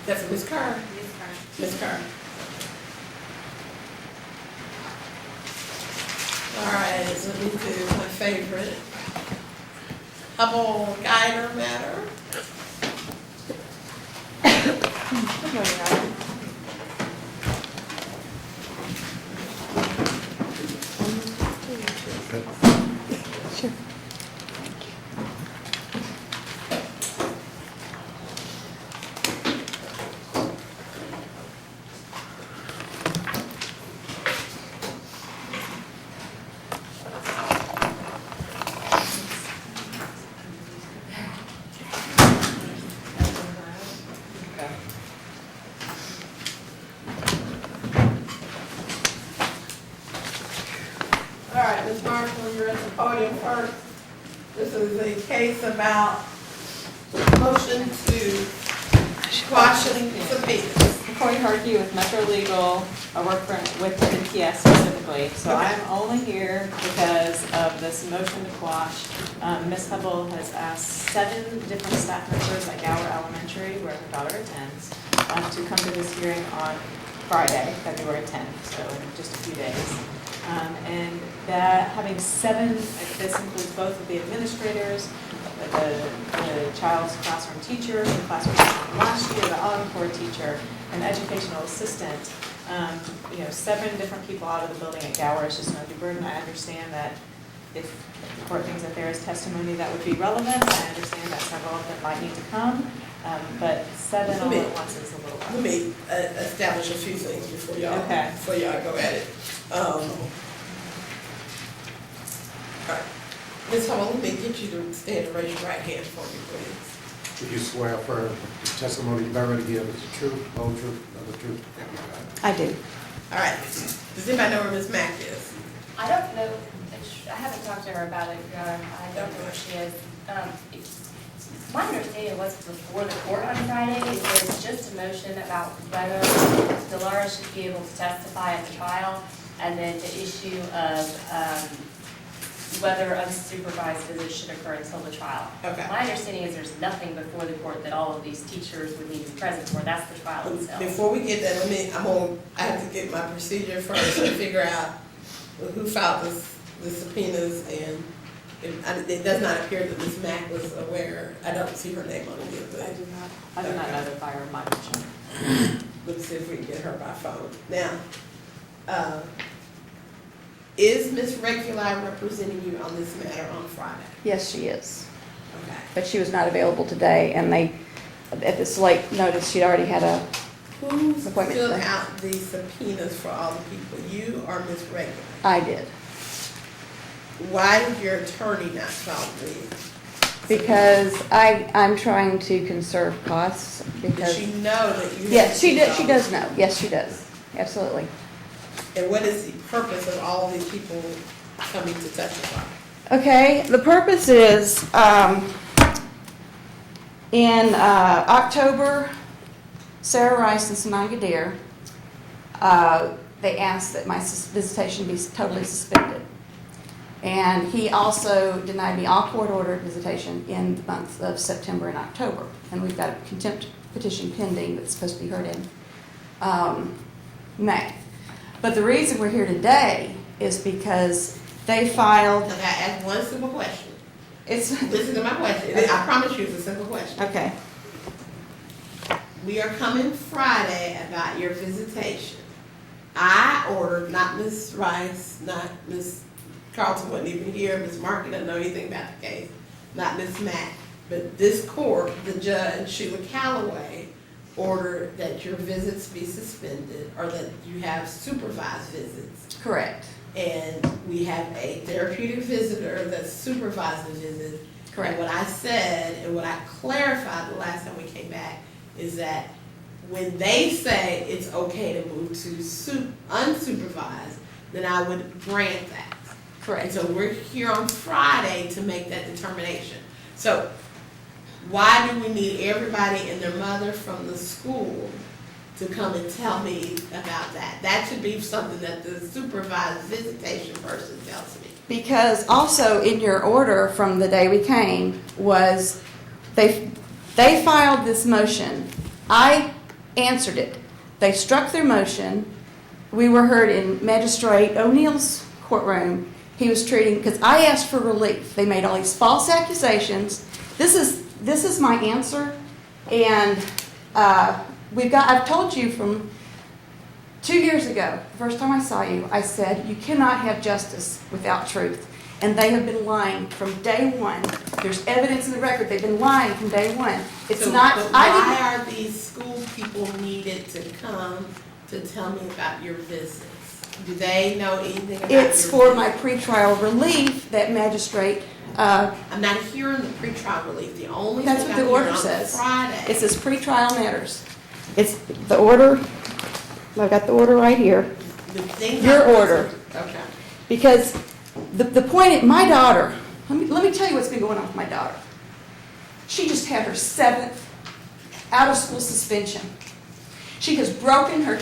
That's Ms. Carr. Ms. Carr. All right, let me do my favorite. Hubble Gider matter. Sure. All right, Ms. Marshall, you're at the podium first. This is a case about motion to quashing subpoenas. Corey Harkey with Metro Legal, I work with MNPS specifically. So Okay. I'm only here because of this motion to quash. Ms. Hubble has asked 7 different staff members at Gower Elementary, where her daughter attends, to come to this hearing on Friday, February 10th, so in just a few days. And that, having 7, this includes both of the administrators, the child's classroom teacher, the classroom teacher from last year, the encore teacher, an educational assistant, 7 different people out of the building at Gower is just an undue burden. I understand that if the court thinks that there is testimony that would be relevant, I understand that several of them might need to come, but 7 all at once is a little Let rough. me establish a few things before y'all go at it. All right. Ms. Hubble, let me get you to stand and raise your right hand for me, please. Do you swear affirm the testimony you're about to give is the truth, whole truth, and the truth? I do. All right. Does anybody know where Ms. Mack is? I don't know, I haven't talked to her about it, Your Honor. I don't know where she is. My understanding was before the court on Friday, it was just a motion about whether Dolores should be able to testify at the trial, and then the issue of whether unsupervised visits should occur until the trial. Okay. My understanding is there's nothing before the court that all of these teachers would need to be present for. That's the trial itself. Before we get that, I have to get my procedure first and figure out who filed the subpoenas, and it does not appear that Ms. Mack was aware. I don't see her name on it yet, I do not notify her of my motion. let's see if we can get her by phone. Now, is Ms. Regular representing you on this matter on Friday? Yes, she is. Okay. But she was not available today, and at this late notice, she already had a, Who Appointment filled today. out the subpoenas for all the people, you or Ms. Regular? I did. Why did your attorney not file the? Because I'm trying to conserve costs, Does because, she know that you? yes, she have does, she does know. Yes, she does. Absolutely. And what is the purpose of all of these people coming to testify? Okay, the purpose is, in October, Sarah Rice and Sinai Gadir, they asked that my visitation be totally suspended. And he also denied me all court-ordered visitation in the months of September and October. And we've got a contempt petition pending that's supposed to be heard in May. But the reason we're here today is because they filed, Okay, I asked one simple question. it's, Listen to my question. I promise you it's a simple question. okay, We are coming Friday about your visitation. I ordered, not Ms. Rice, not Ms. Carlton wasn't even here, Ms. Markey doesn't know anything about the case, not Ms. Mack, but this court, the judge, Sheila Calloway, ordered that your visits be suspended, or that you have supervised visits. correct. And we have a therapeutic visitor that supervised the visit. Correct. And what I said, and what I clarified the last time we came back, is that when they say it's okay to move to unsupervised, then I would grant that. And Correct. so we're here on Friday to make that determination. So why do we need everybody and their mother from the school to come and tell me about that? That should be something that the supervised visitation person tells me. Because also in your order from the day we came was, they filed this motion. I answered it. They struck their motion. We were heard in Magistrate O'Neill's courtroom. He was treating, because I asked for relief. They made all these false accusations. This is my answer, and I've told you from 2 years ago, the first time I saw you, I said, you cannot have justice without truth. And they have been lying from day one. There's evidence in the record, they've been lying from day one. It's So, not, but why are these school people needed to come to tell me about your visits? Do they know anything about your It's for visits? my pretrial relief that magistrate, I'm not hearing the pretrial relief, the only thing That's I'm what the hearing order on says. Friday. it says pretrial matters. It's the order, I've got the order right here. The thing Your that- order. Okay. Because the point, my daughter, let me tell you what's been going on with my daughter. She just had her 7th out-of-school suspension. She has broken her,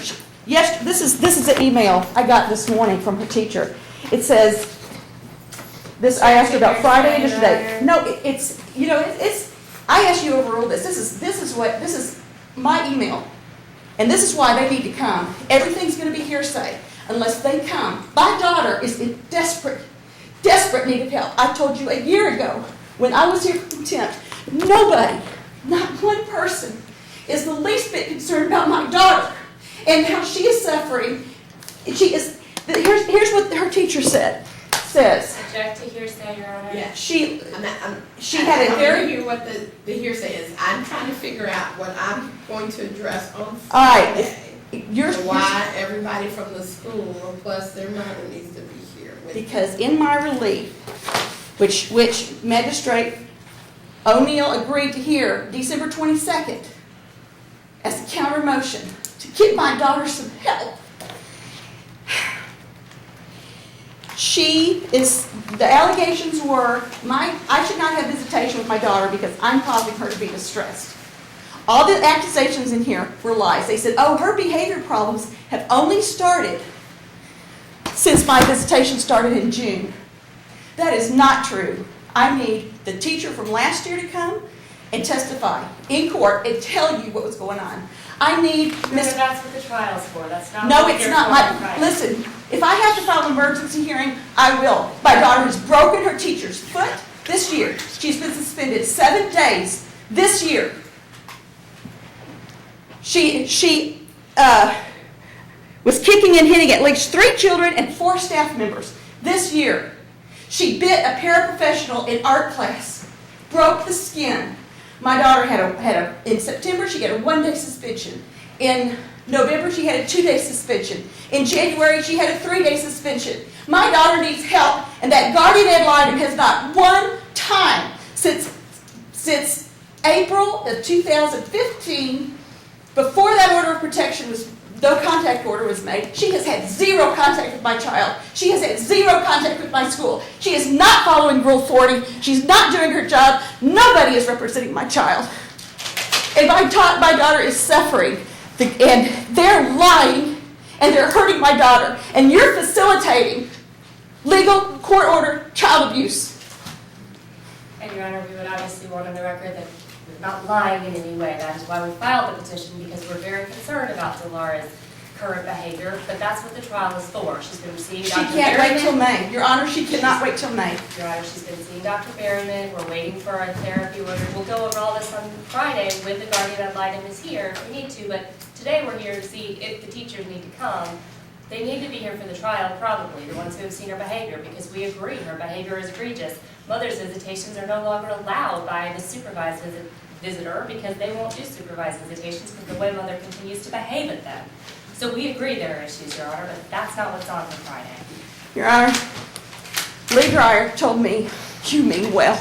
yes, this is an email I got this morning from her teacher. It says, I asked her about Friday and yesterday. No, it's I asked you to overrule this. This is my email. And this is why they need to come. Everything's going to be hearsay unless they come. My daughter is in desperate need of help. I told you a year ago when I was here for contempt, nobody, not one person, is the least bit concerned about my daughter and how she is suffering. Here's what her teacher says. Object to hearsay, Your Honor. Yeah. She She had a I very- hear what the hearsay is. I'm trying to figure out what I'm going to address on All right, Friday. you're Why everybody from the school, plus their mother, needs to be here with me. because in my relief, which Magistrate O'Neill agreed to hear December 22nd as a counter motion to give my daughter some help. The allegations were, I should not have visitation with my daughter because I'm causing her to be distressed. All the accusations in here were lies. They said, oh, her behavior problems have only started since my visitation started in June. That is not true. I need the teacher from last year to come and testify in court and tell you what was going on. I need Miss. That's what the trial's for, that's not. No, what it's you're not. for on Friday. Listen, if I have to file an emergency hearing, I will. My daughter has broken her teacher's foot this year. She's been suspended 7 days this year. She was kicking and hitting at least 3 children and 4 staff members this year. She bit a paraprofessional in art class, broke the skin. My daughter in September, she had a 1-day suspension. In November, she had a 2-day suspension. In January, she had a 3-day suspension. My daughter needs help, and that guardian ad litem has not one time since April of 2015, before that order of protection no contact order was made, she has had 0 contact with my child. She has had 0 contact with my school. She is not following Rule 40. She's not doing her job. Nobody is representing my child. And my daughter is suffering. And they're lying, and they're hurting my daughter. And you're facilitating legal, court-ordered child abuse. And Your Honor, we would obviously want on the record that we're not lying in any way. That is why we filed the petition, because we're very concerned about Delara's current behavior, but that's what the trial is for. She's been seeing She Dr. can't wait till Berryman. May. Your Honor, she cannot wait till May. Your Honor, she's been seeing Dr. Berryman. We're waiting for our therapy order. We'll go over all this on Friday when the guardian ad litem is here if we need to, but today we're here to see if the teachers need to come. They need to be here for the trial, probably, the ones who have seen her behavior, because we agree her behavior is egregious. Mother's visitations are no longer allowed by the supervised visitor because they won't do supervised visitations because the way mother continues to behave at them. So we agree there are issues, Your Honor, but that's not what's on for Friday. Your Honor, Lee Dreyer told me you mean well.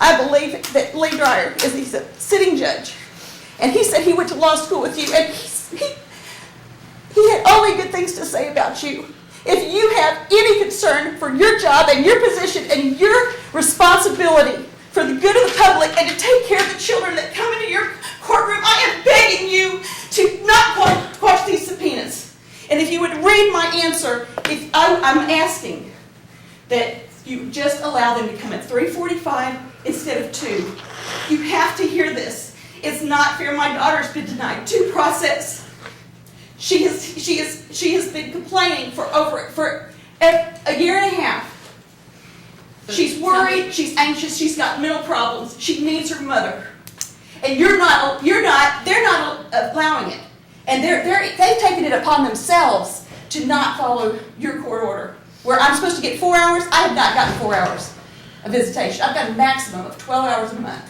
I believe that Lee Dreyer he's a sitting judge, and he said he went to law school with you, and he had only good things to say about you. If you have any concern for your job and your position and your responsibility for the good of the public and to take care of the children that come into your courtroom, I am begging you to not quash these subpoenas. And if you would read my answer, I'm asking that you just allow them to come at 3:45 instead of 2. You have to hear this. It's not fair. My daughter's been denied due process. She has been complaining for a year and a half. She's worried, she's anxious, she's got mental problems, she needs her mother. And they're not allowing it. And they've taken it upon themselves to not follow your court order. Where I'm supposed to get 4 hours, I have not gotten 4 hours of visitation. I've got a maximum of 12 hours a month.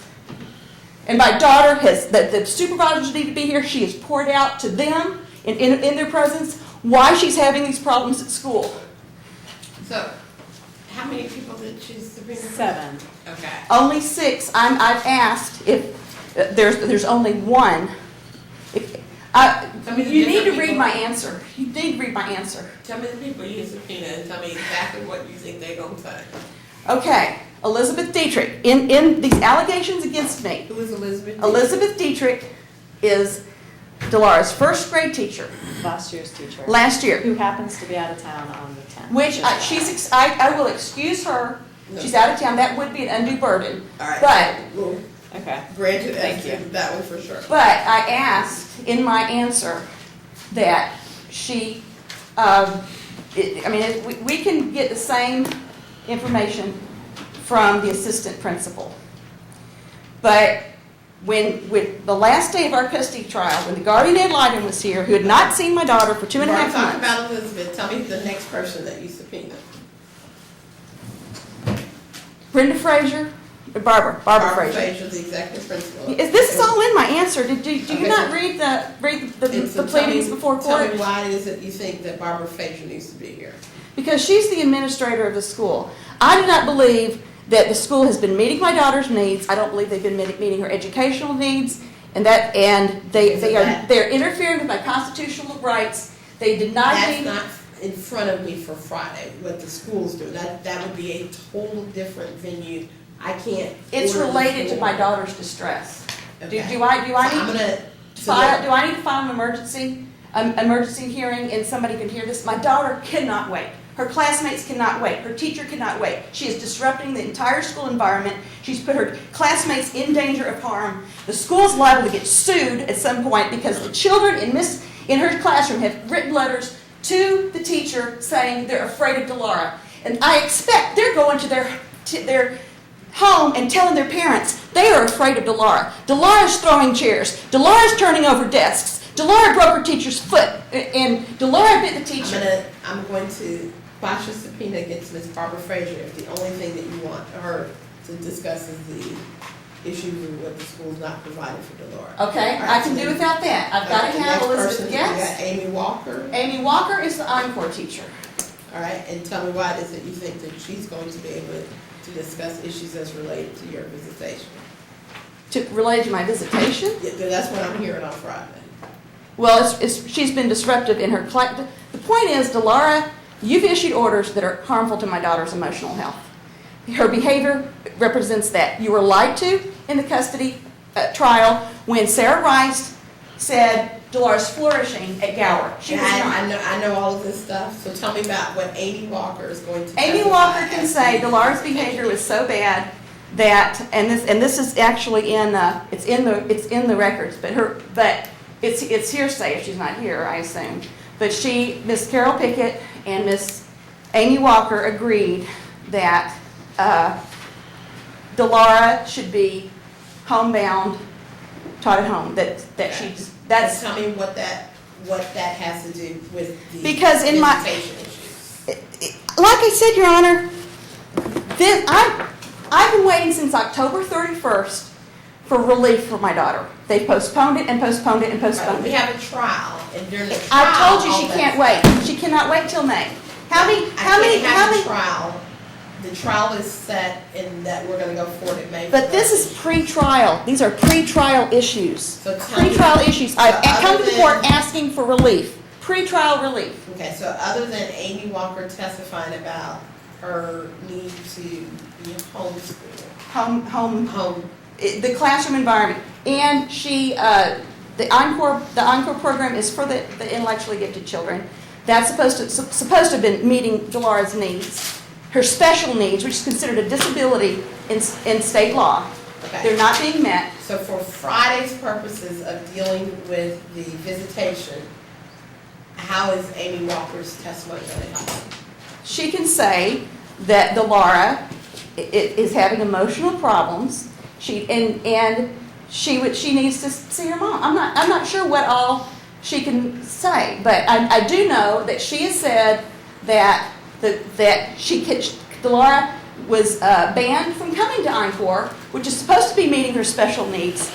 And my daughter the supervisors need to be here. She has poured out to them in their presence why she's having these problems at school. So, how many people did she subpoena? 7. Okay. Only 6. I've asked if there's only one. Tell me the You need to different read people. my answer. You need to read my answer. Tell me the people you subpoena and tell me exactly what you think they're gonna say. Okay, Elizabeth Dietrich. In these allegations against me, Who is Elizabeth? Elizabeth Dietrich is Delara's first grade teacher Last year's teacher. last year. Who happens to be out of town on the 10th. Which I will excuse her. She's out of town. That would be an undue burden. All right. But We'll Okay. grant you Thank you. that one for sure. But I asked in my answer that she, we can get the same information from the assistant principal. But with the last day of our custody trial, when the guardian ad litem was here, who had not seen my daughter for 2.5 months. Talk about Elizabeth. Tell me the next person that you subpoenaed. Brenda Frazier, Barbara Frazier. Frazier, the executive principal. This is all in my answer. Do you Okay, not so- read And the so pleadings before Tell court? me why is it you think that Barbara Frazier needs to be here? Because she's the administrator of the school. I do not believe that the school has been meeting my daughter's needs. I don't believe they've been meeting her educational needs, they're interfering with my constitutional rights. They deny That's me. not in front of me for Friday, what the schools do. That would be a total different venue. I can't. It's order the related to school. my daughter's distress. Okay. Do I So I'm need gonna to file? Do I need to file an emergency hearing, and somebody can hear this? My daughter cannot wait. Her classmates cannot wait. Her teacher cannot wait. She is disrupting the entire school environment. She's put her classmates in danger of harm. The school's liable to get sued at some point because the children in her classroom have written letters to the teacher saying they're afraid of Delara. And I expect they're going to their home and telling their parents they are afraid of Delara. Delara's throwing chairs. Delara's turning over desks. Delara broke her teacher's foot, and Delara bit the teacher. I'm going to quash a subpoena against Ms. Barbara Frazier if the only thing that you want her to discuss is the issues with what the school's not providing for Delora. Okay, I can do without that. I've got to have Elizabeth You got Guest. Amy Walker. Amy Walker is the encore teacher. All right, and tell me why it is that you think that she's going to be able to discuss issues as related to your visitation. Related to my visitation. Yeah, that's what I'm hearing on Friday. Well, she's been disruptive in her class. The point is, Delara, you've issued orders that are harmful to my daughter's emotional health. Her behavior represents that. You were lied to in the custody trial when Sarah Rice said Delara's flourishing at Gower. She was not. I know all of this stuff, so tell me about what Amy Walker is going to Amy testify Walker can as say to- Delara's behavior was so bad that, and this is actually in the records, but it's hearsay if she's not here, I assume. But Miss Carol Pickett and Miss Amy Walker agreed that Delara should be homebound, taught at home. That's Tell me what that has to do with the Because in my- visitation issues. like I said, Your Honor. I've been waiting since October 31st for relief for my daughter. They've postponed it and postponed it and postponed We it. have a trial, and during the trial. I told you she all that can't stuff- wait. She cannot wait till May. How many? I can't have a trial. The trial is set in that we're gonna go forward in May. But this is pre-trial. These are pre-trial issues. So tell me- Pre-trial issues. I've So come to other the court than- asking for relief. Pre-trial relief. Okay, so other than Amy Walker testifying about her need to be homeschooled, Home. The classroom environment, and the encore program is for the intellectually gifted children. That's supposed to have been meeting Delara's needs, her special needs, which is considered a disability in state law. Okay. They're not being met. So for Friday's purposes of dealing with the visitation, how is Amy Walker's testimony going to help? She can say that Delara is having emotional problems. She needs to see her mom. I'm not sure what all she can say, but I do know that she has said that Delara was banned from coming to Encore, which is supposed to be meeting her special needs,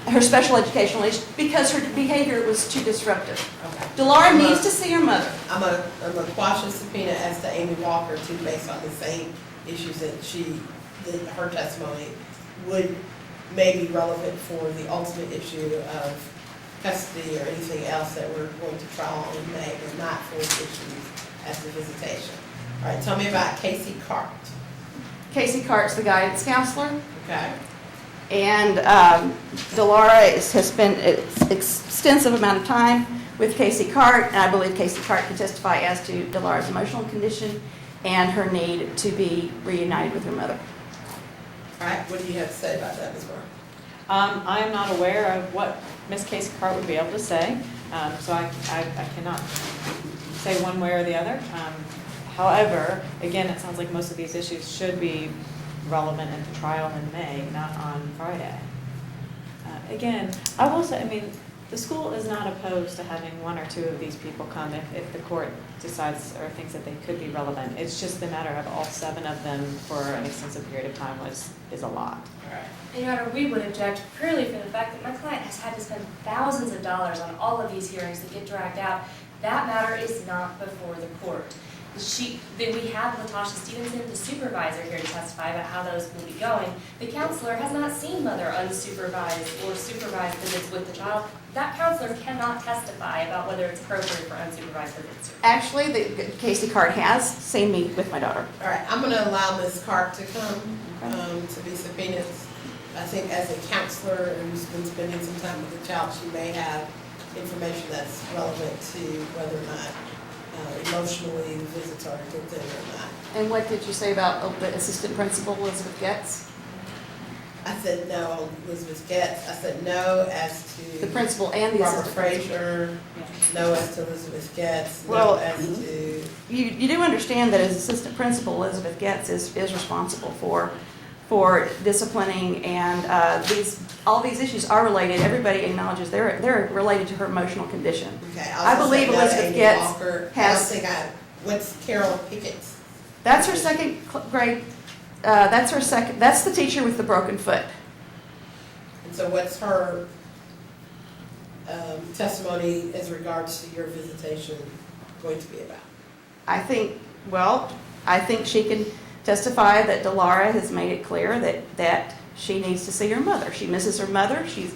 her special educational needs, because her behavior was too disruptive. Okay. Delara needs to see her mother. I'm a quash a subpoena as to Amy Walker too, based on the same issues that her testimony would may be relevant for the ultimate issue of custody or anything else that we're going to trial in May, but not for issues as the visitation. All right, tell me about Casey Cart. Casey Cart's the guidance counselor, Okay. and Delara has spent an extensive amount of time with Casey Cart, and I believe Casey Cart can testify as to Delara's emotional condition and her need to be reunited with her mother. All right, what do you have to say about that, Ms. Moore? I am not aware of what Ms. Casey Cart would be able to say, so I cannot say one way or the other. However, again, it sounds like most of these issues should be relevant at the trial in May, not on Friday. Again, I will say, I mean, the school is not opposed to having one or two of these people come if the court decides or thinks that they could be relevant. It's just the matter of all 7 of them for an extensive period of time is a lot. All right. And Your Honor, we would object purely for the fact that my client has had to spend thousands of dollars on all of these hearings that get dragged out. That matter is not before the court. We have Latasha Stevenson, the supervisor, here to testify about how those will be going. The counselor has not seen mother unsupervised or supervised visits with the child. That counselor cannot testify about whether it's appropriate for unsupervised visits. Actually, Casey Cart has seen me with my daughter. All right, I'm going to allow Ms. Cart to come to be subpoenaed. I think as a counselor who's been spending some time with the child, she may have information that's relevant to whether or not emotionally the visits are a good thing or not. And what did you say about the assistant principal, Elizabeth Getz? I said no, Elizabeth Getz. I said no as to The principal and the Robert assistant principal. Frazier, no as to Elizabeth Getz, Well, no as to... You do understand that as assistant principal, Elizabeth Getz is responsible for disciplining, and all these issues are related. Everybody acknowledges they're related to her emotional condition. Okay, I believe also said no to Elizabeth Amy Getz Walker. has- What's Carol Pickett's? That's her second grade. That's her second. That's the teacher with the broken foot. And so what's her testimony as regards to your visitation going to be about? I think she can testify that Delara has made it clear that she needs to see her mother. She misses her mother. She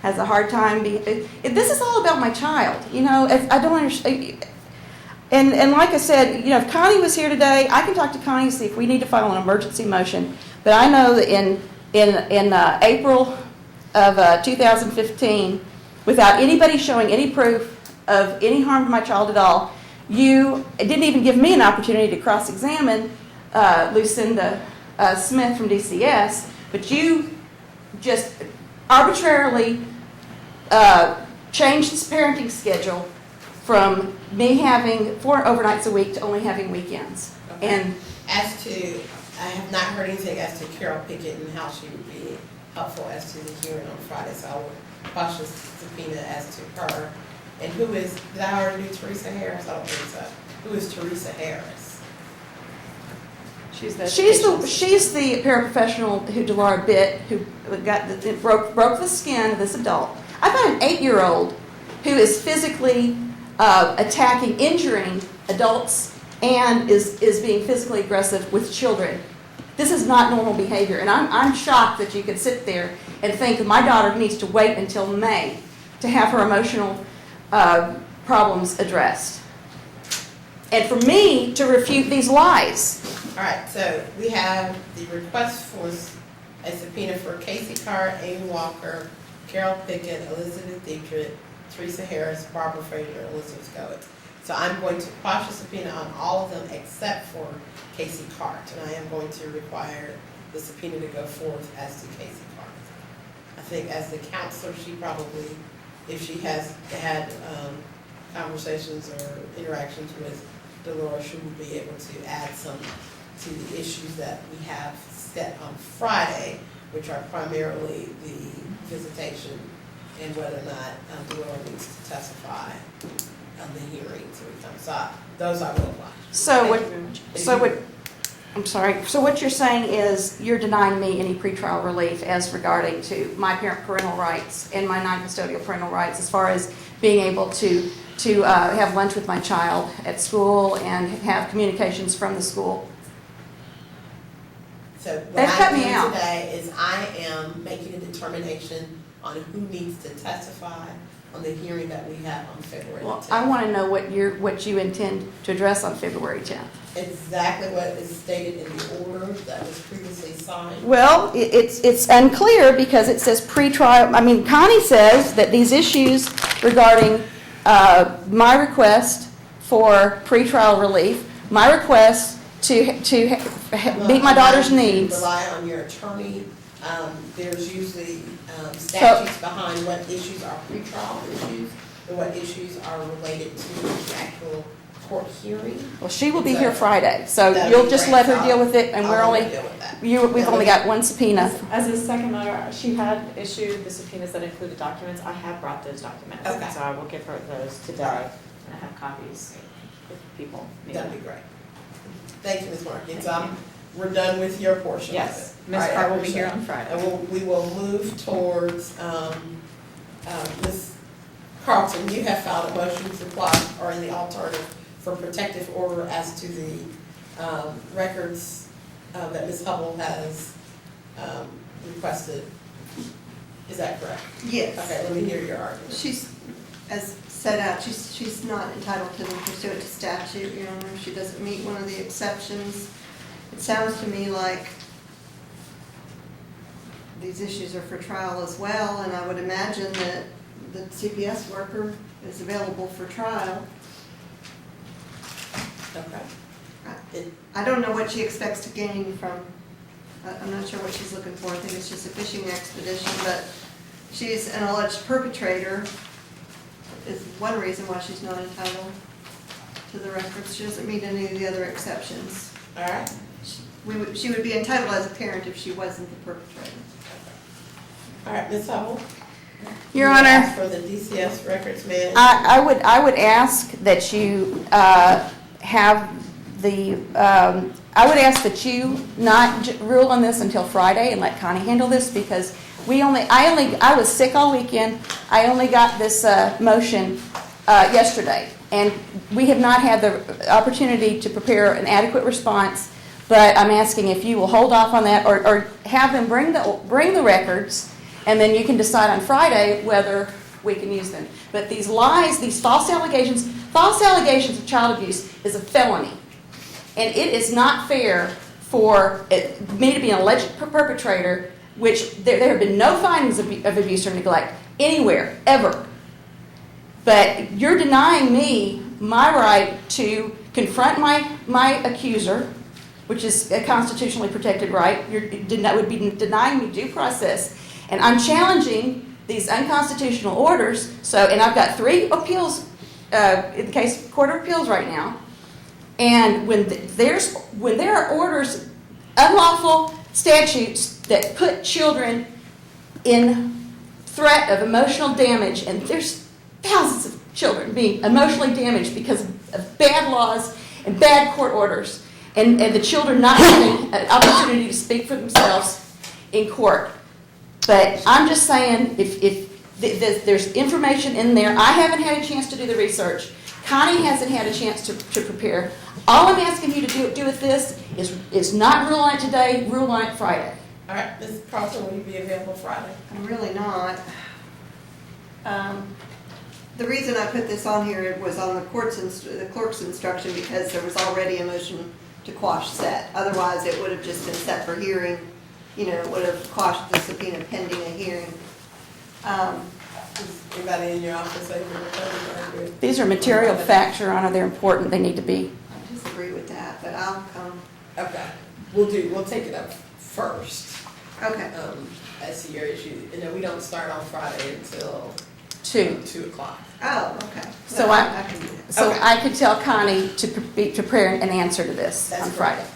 has a hard time this is all about my child. You know, I don't understand. And like I said, you know, if Connie was here today, I can talk to Connie and see if we need to file an emergency motion. But I know that in April of 2015, without anybody showing any proof of any harm to my child at all, you didn't even give me an opportunity to cross-examine Lucinda Smith from DCS, but you just arbitrarily changed this parenting schedule from me having 4 overnights a week to only having weekends. Okay. And As to, I have not heard anything as to Carol Pickett and how she would be helpful as to the hearing on Friday, so I will quash a subpoena as to her. And who is, did I already do Teresa Harris? I don't think so. Who is Teresa Harris? She's the she's the paraprofessional who Delara bit, who broke the skin of this adult. I've got an 8-year-old who is physically attacking, injuring adults, and is being physically aggressive with children. This is not normal behavior, and I'm shocked that you could sit there and think that my daughter needs to wait until May to have her emotional problems addressed. And for me to refute these lies. All right, so we have the request for a subpoena for Casey Cart, Amy Walker, Carol Pickett, Elizabeth Dietrich, Teresa Harris, Barbara Frazier, Elizabeth Goetz. So I'm going to quash a subpoena on all of them except for Casey Cart, and I am going to require the subpoena to go forth as to Casey Carter. I think as the counselor, she probably, if she has had conversations or interactions with Delora, she will be able to add some to the issues that we have set on Friday, which are primarily the visitation and whether or not Delora needs to testify on the hearing to become. So those I will watch. So what, Thank you very much. so what, I'm sorry, so what you're saying is you're denying me any pretrial relief as regarding to my parental rights and my non-custodial parental rights as far as being able to have lunch with my child at school and have communications from the school. So what They've cut I'm me doing out. today is I am making a determination on who needs to testify on the hearing that we have on February Well, 10th. I want to know what you intend to address on February 10th. Exactly what is stated in the order that was previously signed. Well, it's unclear because it says pretrial, I mean, Connie says that these issues regarding my request for pretrial relief, my request to meet my daughter's needs. Rely on your attorney. There's usually statutes behind what issues are pretrial issues and what issues are related to the actual court hearing. Well, she will be here Friday, so That'd you'll be just great. let her deal with it, and we're I'll only, deal with that. we've only got one subpoena. As a second matter, she had issued the subpoenas that included documents. I have brought those documents. Okay. So I will give her those today, and I have copies if people need That'd be them. great. Thank you, Ms. Markins. We're done with your portion of it. Yes, Ms. All right, Carr I will be here appreciate on it. Friday. And we will move towards, Ms. Carlton, you have filed a motion to apply, or in the alternative, for protective order as to the records that Ms. Hubble has requested. Is that correct? Yes. Okay, let me hear your argument. She's, as set out, she's not entitled to them pursuant to statute, Your Honor. She doesn't meet one of the exceptions. It sounds to me like these issues are for trial as well, and I would imagine that the CPS worker is available for trial. Okay. I don't know what she expects to gain from, I'm not sure what she's looking for. I think it's just a fishing expedition, but she's an alleged perpetrator is one reason why she's not entitled to the records. She doesn't meet any of the other exceptions. All right. She would be entitled as a parent if she wasn't the perpetrator. All right, Ms. Hubble. Your You Honor, asked for the DCS records man. I would ask that you have the, I would ask that you not rule on this until Friday and let Connie handle this, because I was sick all weekend. I only got this motion yesterday, and we have not had the opportunity to prepare an adequate response, but I'm asking if you will hold off on that, or have them bring the records, and then you can decide on Friday whether we can use them. But these lies, these false allegations of child abuse is a felony. And it is not fair for me to be an alleged perpetrator, which there have been no findings of abuse or neglect anywhere, ever. But you're denying me my right to confront my accuser, which is a constitutionally protected right. That would be denying me due process. And I'm challenging these unconstitutional orders. And I've got 3 appeals in the case of Court of Appeals right now. And when there are orders, unlawful statutes that put children in threat of emotional damage, and there's thousands of children being emotionally damaged because of bad laws and bad court orders, and the children not having an opportunity to speak for themselves in court. But I'm just saying, if there's information in there, I haven't had a chance to do the research. Connie hasn't had a chance to prepare. All I'm asking you to do with this is not rule on it today, rule on it Friday. All right, Ms. Carlton, will you be available Friday? I'm really not. The reason I put this on here was on the clerk's instruction, because there was already a motion to quash set. Otherwise, it would have just been set for hearing. It would have quashed the subpoena pending a hearing. Is anybody in your office able to agree? These are material facts, Your Honor. They're important. They need to be. I disagree with that, but I'll come. Okay, we'll take it up first, Okay, as to your issue, and then we don't start on Friday until 2. 2:00. oh, okay. So Well, I- can do that. So Okay. I could tell Connie to be preparing an answer to this That's on correct. Friday.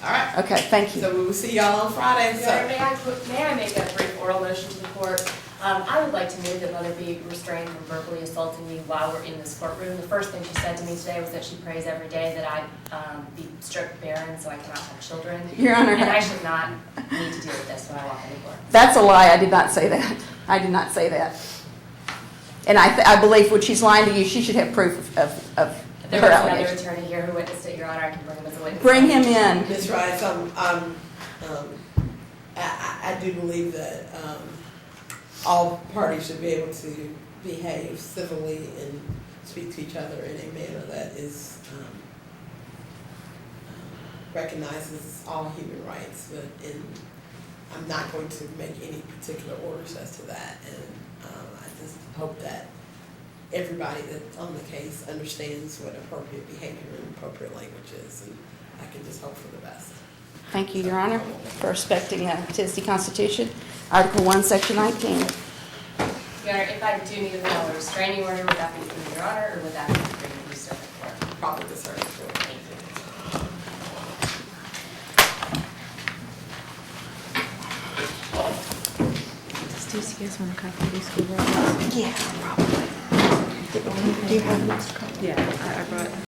All right, Okay, thank you. so we will see y'all on Friday, Your Honor, so. may I make a brief oral motion to the court? I would like to move that Mother be restrained from verbally assaulting me while we're in this courtroom. The first thing she said to me today was that she prays every day that I be stripped barren so I cannot have children. Your Honor. And I should not need to deal with this when I walk in the court. That's a lie. I did not say that. I did not say that. And I believe when she's lying to you, she should have proof of If there her was another allegation. attorney here who witnessed it, Your Honor, I can bring him as a witness. Bring him in. Ms. Rice, I do believe that, all parties should be able to behave civilly and speak to each other in a manner that is, recognizes all human rights, but I'm not going to make any particular orders as to that, and, I just hope that everybody that's on the case understands what appropriate behavior and appropriate language is, and I can just hope for the best. Thank you, Your Honor, for respecting the Tennessee Constitution. Article 1, Section 19. Your Honor, if I do need a file a restraining order, would that be through Your Honor, or would that be through the circuit court? Probably the circuit court. Does DCS want a copy of these school records? Yeah, probably. Do you have them? Yeah, I brought